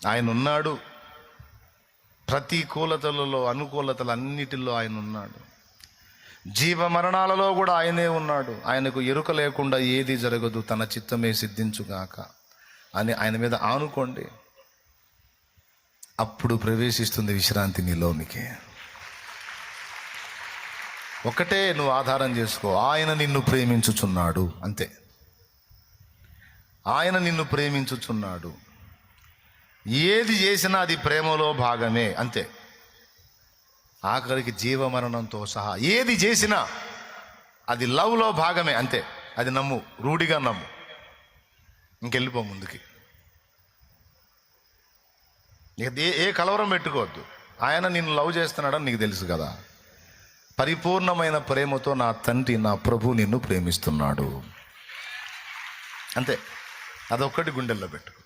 ఆయన ఉన్నాడు. ప్రతికూలతలలో, అనుకూలతలు అన్నిటిలో ఆయన ఉన్నాడు. జీవ మరణాలలో కూడా ఆయనే ఉన్నాడు. ఆయనకు ఎరుక లేకుండా ఏది జరగదు. తన చిత్తమే సిద్ధించుగాక అని ఆయన మీద ఆనుకోండి. అప్పుడు ప్రవేశిస్తుంది విశ్రాంతి నీలోనికి. ఒకటే నువ్వు ఆధారం చేసుకో, ఆయన నిన్ను ప్రేమించుచున్నాడు. అంతే. ఆయన నిన్ను ప్రేమించుచున్నాడు. ఏది చేసినా అది ప్రేమలో భాగమే. అంతే. ఆఖరికి జీవమరణంతో సహా ఏది చేసినా అది లవ్లో భాగమే. అంతే. అది నమ్ము, రూఢిగా నమ్ము, ఇంకెళ్ళిపో ముందుకి. ఏ కలవరం పెట్టుకోవద్దు. ఆయన నిన్ను లవ్ చేస్తున్నాడని నీకు తెలుసు కదా. పరిపూర్ణమైన ప్రేమతో నా తండ్రి, నా ప్రభు నిన్ను ప్రేమిస్తున్నాడు. అంతే. అదొక్కటి గుండెల్లో పెట్టు.